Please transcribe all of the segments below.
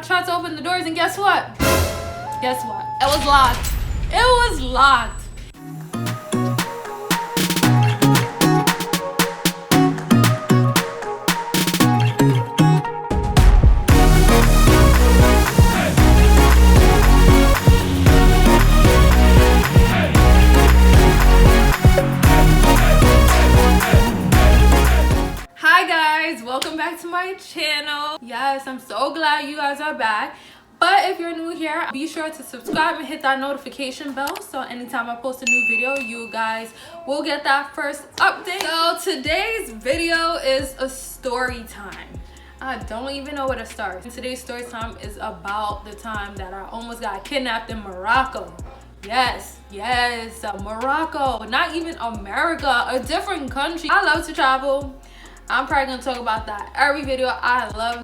I tried to open the doors and guess what? Guess what? It was locked. It was locked. Welcome back to my channel. Yes, I'm so glad you guys are back. But if you're new here, be sure to subscribe and hit that notification bell so anytime I post a new video, you guys will get that first update. So today's video is a story time. I don't even know where to start. Today's story time is about the time that I almost got kidnapped in Morocco. Yes, Morocco, not even America, a different country. I love to travel. I'm probably gonna talk about that every video. I love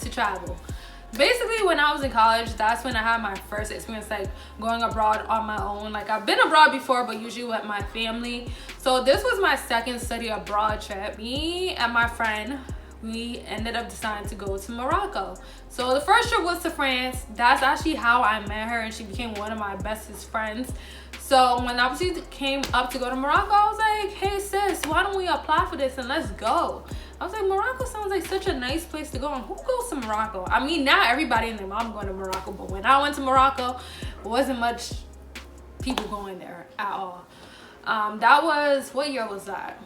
to travel. Basically, when I was in college, that's when I had my first experience like going abroad on my own. Like I've been abroad before, but usually with my family. So this was my second study abroad trip. Me and my friend, we ended up deciding to go to Morocco. So the first trip was to France. That's actually how I met her and she became one of my bestest friends. So when the opportunity came up to go to Morocco, I was like, hey sis, why don't we apply for this and let's go? I was like, Morocco sounds like such a nice place to go. And who goes to Morocco? I mean, now everybody and their mom going to Morocco, but when I went to Morocco, it wasn't much people going there at all. That was, what year was that?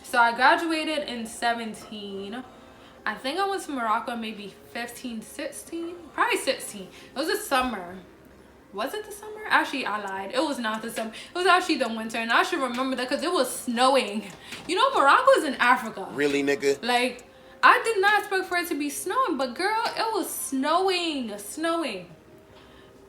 So I graduated in 17. I think I went to Morocco maybe 15, 16, probably 16. It was a summer. Was it the summer? Actually, I lied. It was not the summer. It was actually the winter, and I should remember that because it was snowing. You know, Morocco is in Africa. Really, nigga? Like, I did not expect for it to be snowing, but girl, it was snowing.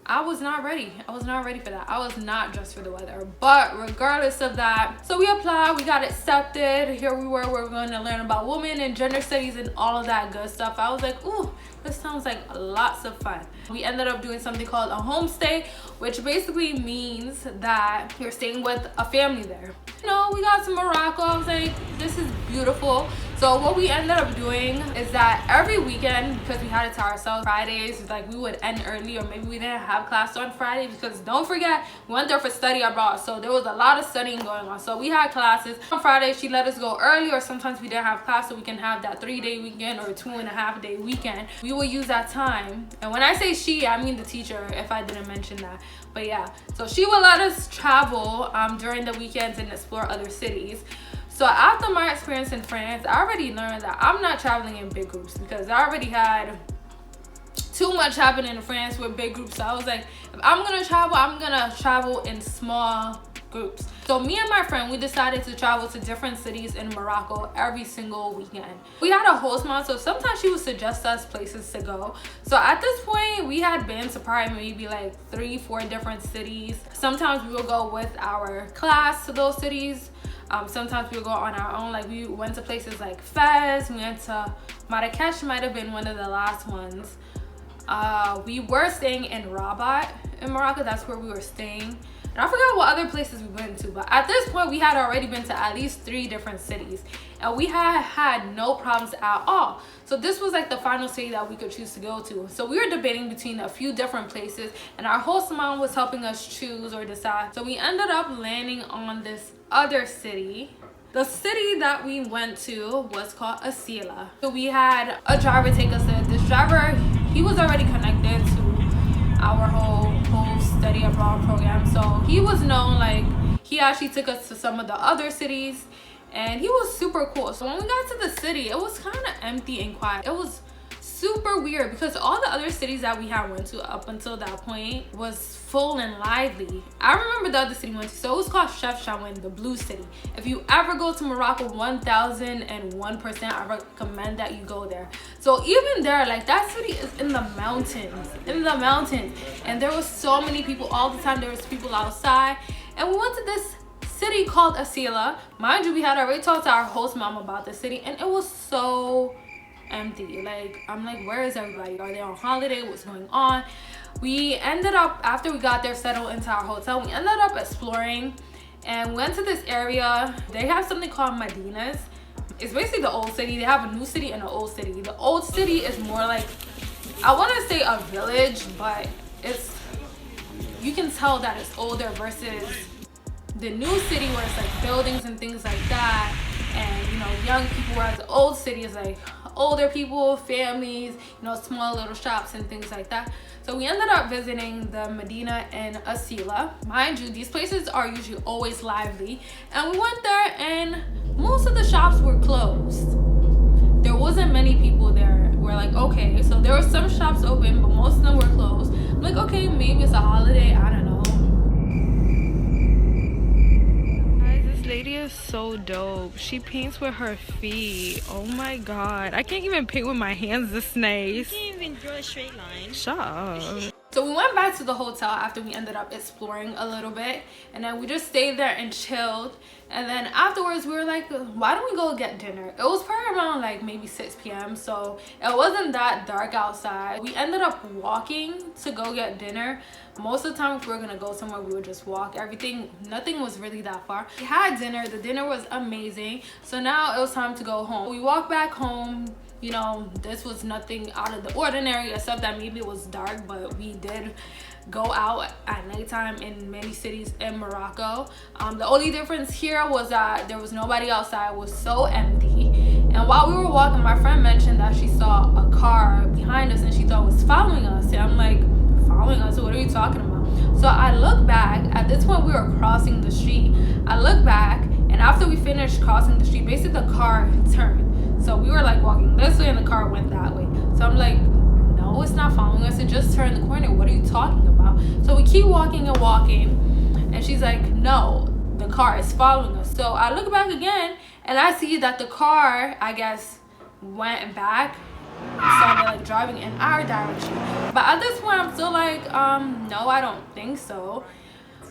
I was not ready. I was not ready for that. I was not dressed for the weather. But regardless of that, so we applied, we got accepted. Here we were going to learn about women and gender studies and all of that good stuff. I was like, ooh, this sounds like lots of fun. We ended up doing something called a homestay, which basically means that you're staying with a family there. You know, we got to Morocco. I was like, this is beautiful. So what we ended up doing is that every weekend, because we had it to ourselves, Fridays, like we would end early, or maybe we didn't have class on Friday, because don't forget, we went there for study abroad. So there was a lot of studying going on. So we had classes. On Friday, she let us go early, or sometimes we didn't have class, so we can have that 3-day weekend or 2.5-day weekend. We will use that time. And when I say she, I mean the teacher, if I didn't mention that. But yeah, so she would let us travel during the weekends and explore other cities. So after my experience in France, I already learned that I'm not traveling in big groups because I already had too much happening in France with big groups. So I was like, if I'm gonna travel in small groups. So me and my friend, we decided to travel to different cities in Morocco every single weekend. We had a host mom, so sometimes she would suggest us places to go. So at this point, we had been to probably maybe like 3-4 different cities. Sometimes we would go with our class to those cities. Sometimes we would go on our own. Like we went to places like Fez, we went to Marrakesh, might have been one of the last ones. We were staying in Rabat in Morocco. That's where we were staying. And I forgot what other places we went to, but at this point we had already been to at least 3 different cities and we had no problems at all. So this was like the final city that we could choose to go to. So we were debating between a few different places and our host mom was helping us choose or decide. So we ended up landing on this other city. The city that we went to was called Asila. So we had a driver take us there. This driver, he was already connected to our whole study abroad program. So he was known, like he actually took us to some of the other cities and he was super cool. So when we got to the city, it was kind of empty and quiet. It was super weird because all the other cities that we had went to up until that point was full and lively. I remember the other city we went to, so it was called Chefchaouen, the blue city. If you ever go to Morocco, 1001% I recommend that you go there. So even there, like that city is in the mountains, and there was so many people all the time. There was people outside, and we went to this city called Asila. Mind you, we had already talked to our host mom about the city, and it was so empty. Like I'm like, where is everybody? Are they on holiday? What's going on? We ended up, after we got there, settled into our hotel, we ended up exploring and went to this area. They have something called Medinas. it's basically the old city. They have a new city and an old city. The old city is more like, I want to say a village, but you can tell that it's older versus the new city where it's like buildings and things like that, and you know, young people, whereas the old city is like older people, families, you know, small little shops and things like that. So we ended up visiting the Medina and Asila. Mind you, these places are usually always lively, and we went there and most of the shops were closed. There wasn't many people there. We're like, okay, so there were some shops open, but most of them were closed. I'm like, okay, maybe it's a holiday, I don't know. Guys, this lady is so dope. She paints with her feet. Oh my god, I can't even paint with my hands this nice. You can't even draw a straight line. Shut up. So we went back to the hotel after we ended up exploring a little bit, and then we just stayed there and chilled. And then afterwards we were like, why don't we go get dinner? It was probably around like maybe 6 p.m. so it wasn't that dark outside. We ended up walking to go get dinner. Most of the time if we were gonna go somewhere, we would just walk. Nothing was really that far. We had dinner. The dinner was amazing. So now it was time to go home. We walked back home. You know, this was nothing out of the ordinary except that maybe it was dark, but we did go out at nighttime in many cities in Morocco. The only difference here was that there was nobody outside. It was so empty. And while we were walking, my friend mentioned that she saw a car behind us and she thought it was following us. And I'm like, following us? What are you talking about? So I look back. At this point we were crossing the street. I look back, and after we finished crossing the street, basically the car turned. So we were like walking this way and the car went that way. So I'm like, no, it's not following us. It just turned the corner. What are you talking about? So we keep walking and walking, and she's like, no, the car is following us. So I look back again and I see that the car, I guess, went back and started like driving in our direction. But at this point I'm still like, no, I don't think so.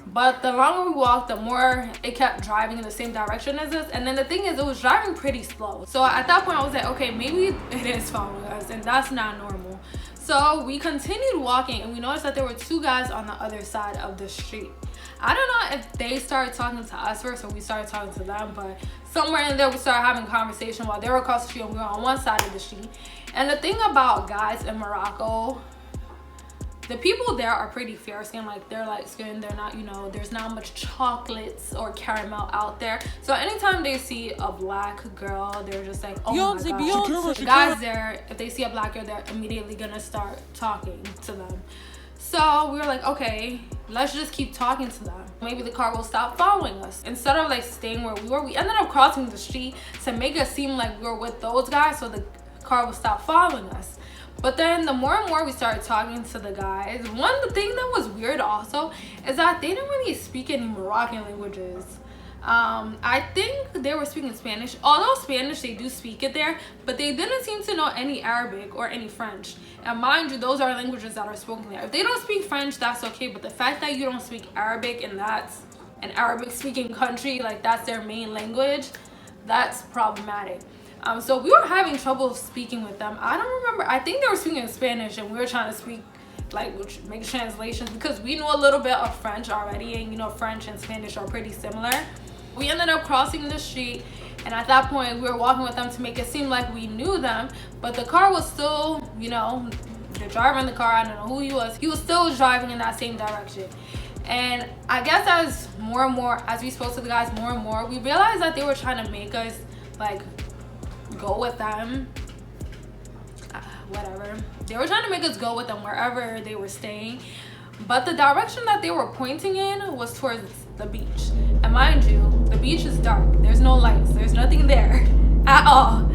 But the longer we walked, the more it kept driving in the same direction as us. And then the thing is, it was driving pretty slow. So at that point I was like, okay, maybe it is following us, and that's not normal. So we continued walking, and we noticed that there were two guys on the other side of the street. I don't know if they started talking to us first or we started talking to them, but somewhere in there we started having a conversation while they were across the street and we were on one side of the street. And the thing about guys in Morocco, the people there are pretty fair skinned. Like, they're light skinned, they're not, you know, there's not much chocolates or caramel out there. So anytime they see a black girl, they're just like, oh my gosh. The guys there, if they see a black girl, they're immediately gonna start talking to them. So we were like, okay, let's just keep talking to them. Maybe the car will stop following us. Instead of like staying where we were, we ended up crossing the street to make it seem like we were with those guys so the car would stop following us. But then the more and more we started talking to the guys, the thing that was weird also is that they didn't really speak any Moroccan languages. I think they were speaking Spanish. Although Spanish, they do speak it there, but they didn't seem to know any Arabic or any French. And mind you, those are languages that are spoken there. If they don't speak French, that's okay, but the fact that you don't speak Arabic and that's an Arabic speaking country, like that's their main language, that's problematic. So we were having trouble speaking with them. I don't remember. I think they were speaking in Spanish and we were trying to speak, like, make translations because we knew a little bit of French already, and you know, French and Spanish are pretty similar. We ended up crossing the street, and at that point we were walking with them to make it seem like we knew them, but the car was still, you know, the driver in the car, I don't know who he was still driving in that same direction. And I guess as more and more, as we spoke to the guys more and more, we realized that they were trying to make us like go with them, whatever. They were trying to make us go with them wherever they were staying, but the direction that they were pointing in was towards the beach. And mind you, the beach is dark, there's no lights, there's nothing there at all.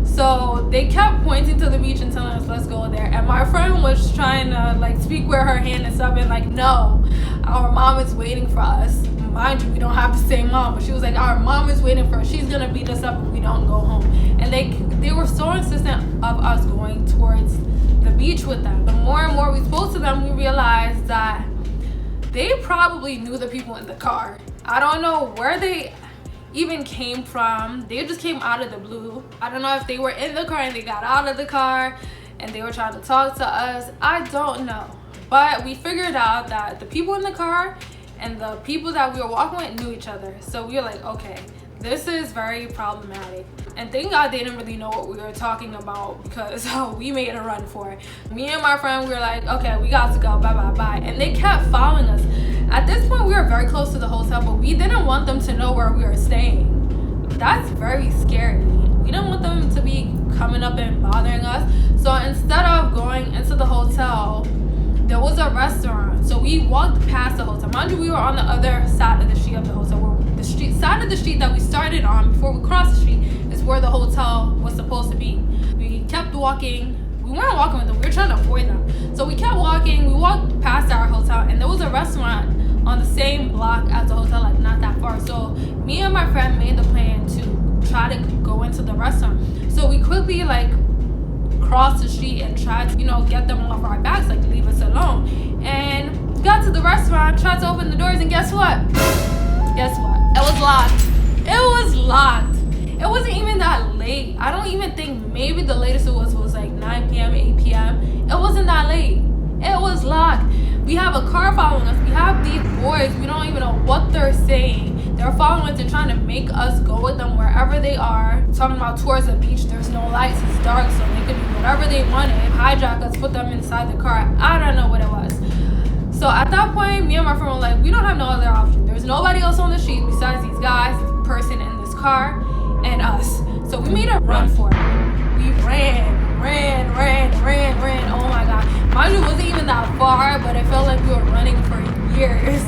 So they kept pointing to the beach and telling us, let's go there. And my friend was trying to like speak with her hand and stuff, and like, no, our mom is waiting for us. Mind you, we don't have the same mom, but she was like, our mom is waiting for us. She's gonna beat us up if we don't go home. And they were so insistent of us going towards the beach with them. The more and more we spoke to them, we realized that they probably knew the people in the car. I don't know where they even came from. They just came out of the blue. I don't know if they were in the car and they got out of the car and they were trying to talk to us. I don't know. But we figured out that the people in the car and the people that we were walking with knew each other. So we were like, okay, This is very problematic. And thank God they didn't really know what we were talking about, because we made a run for it. Me and my friend, we were like, okay, we got to go, bye, bye, bye. And they kept following us. At this point, we were very close to the hotel, but we didn't want them to know where we were staying. That's very scary. We didn't want them to be coming up and bothering us. So instead of going into the hotel, there was a restaurant. So we walked past the hotel. Mind you, we were on the other side of the street of the hotel. The side of the street that we started on before we crossed the street is where the hotel was supposed to be. We kept walking. We weren't walking with them. We were trying to avoid them. So we kept walking. We walked past our hotel, and there was a restaurant on the same block as the hotel, like not that far. So me and my friend made the plan to try to go into the restaurant. So we quickly like crossed the street and tried to, you know, get them off our backs, like leave us alone. And got to the restaurant, tried to open the doors, and guess what? Guess what? It was locked. It was locked. It wasn't even that late. I don't even think, maybe the latest it was like 9 p.m., 8 p.m. It wasn't that late. It was locked. We have a car following us. We have these boys. We don't even know what they're saying. They're following us. They're trying to make us go with them wherever they are. Talking about towards the beach. There's no lights. It's dark, so they could do whatever they wanted. Hijack us, put them inside the car. I don't know what it was. So at that point, me and my friend were like, we don't have no other option. There's nobody else on the street besides these guys, the person in this car, and us. So we made a run for it. We ran. Oh my God. Mind you, it wasn't even that far, but it felt like we were running for years.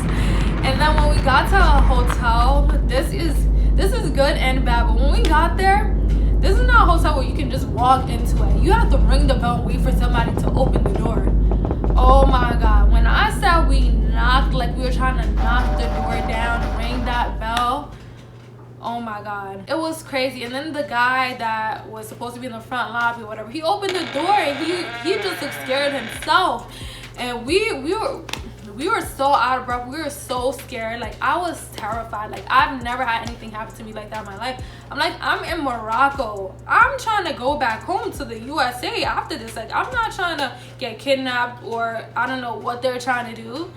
And then when we got to a hotel, this is good and bad, but when we got there, this is not a hotel where you can just walk into it. You have to ring the bell and wait for somebody to open the door. Oh my God. When I said we knocked, like we were trying to knock the door down, ring that bell, oh my God, it was crazy. And then the guy that was supposed to be in the front lobby or whatever, he opened the door and he just looked scared himself. And we were so out of breath. We were so scared. Like, I was terrified. Like, I've never had anything happen to me like that in my life. I'm like, I'm in Morocco. I'm trying to go back home to the USA after this. Like, I'm not trying to get kidnapped, or I don't know what they're trying to do.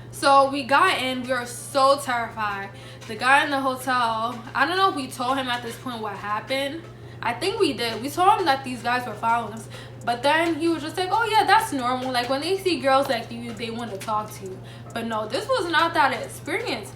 So we got in. We were so terrified. The guy in the hotel, I don't know if we told him at this point what happened. I think we did. We told him that these guys were following us. But then he was just like, oh yeah, that's normal. Like, when they see girls like you, they want to talk to you. But no, this was not that experience.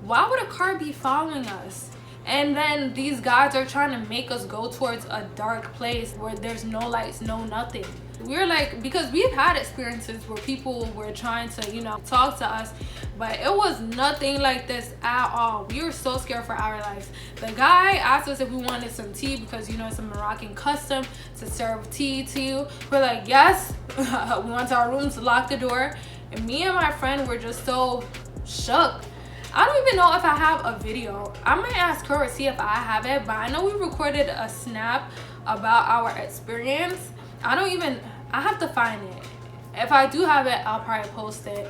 Why would a car be following us? And then these guys are trying to make us go towards a dark place where there's no lights, no nothing. We're like, because we've had experiences where people were trying to, you know, talk to us, but it was nothing like this at all. We were so scared for our lives. The guy asked us if we wanted some tea, because, you know, it's a Moroccan custom to serve tea to you. We're like, yes. We went to our rooms, locked the door, and me and my friend were just so shook. I don't even know if I have a video. I might ask her to see if I have it, but I know we recorded a snap about our experience. I have to find it. If I do have it, I'll probably post it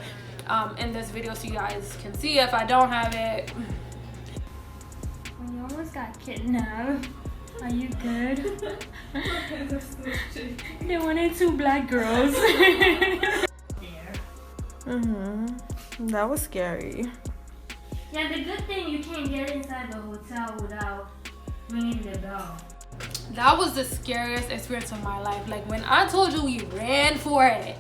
in this video so you guys can see. If I don't have it, when you almost got kidnapped, are you good? They wanted 2 black girls. That was scary. Yeah, the good thing you can't get inside the hotel without ringing the bell. That was the scariest experience of my life. Like, when I told you we ran for it,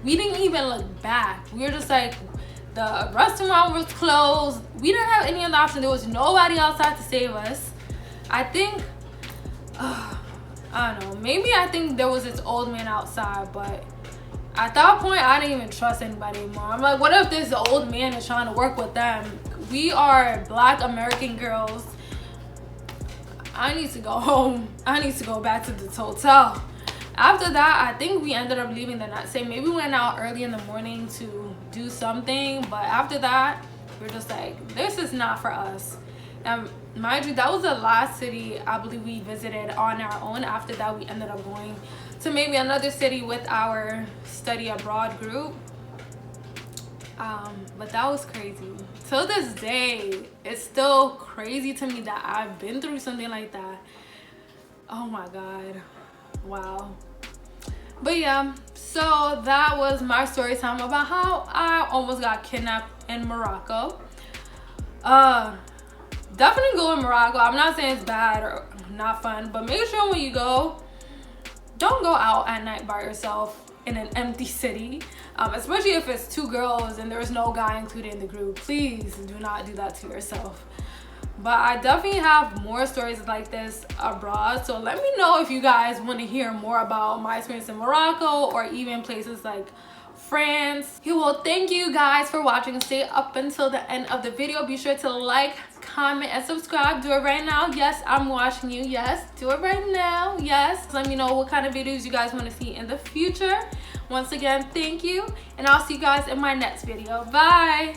we didn't even look back. We were just like, the restaurant was closed. We didn't have any other option. There was nobody outside to save us. I think, I don't know, maybe I think there was this old man outside, but at that point, I didn't even trust anybody anymore. I'm like, what if this old man is trying to work with them? We are Black American girls. I need to go home. I need to go back to this hotel. After that, I think we ended up leaving the next day. Maybe we went out early in the morning to do something. But after that, we're just like, this is not for us. And mind you, that was the last city I believe we visited on our own. After that, we ended up going to maybe another city with our study abroad group. But that was crazy. Till this day, it's still crazy to me that I've been through something like that. Oh my God. Wow. But yeah, so that was my story time about how I almost got kidnapped in Morocco. Definitely go to Morocco. I'm not saying it's bad or not fun, but make sure when you go, don't go out at night by yourself in an empty city, especially if it's 2 girls and there's no guy included in the group. Please do not do that to yourself. But I definitely have more stories like this abroad, so let me know if you guys want to hear more about my experience in Morocco or even places like France. Well, thank you guys for watching and stay up until the end of the video. Be sure to like, comment, and subscribe. Do it right now. Yes, I'm watching you. Yes, do it right now. Yes, let me know what kind of videos you guys want to see in the future. Once again, thank you, and I'll see you guys in my next video. Bye.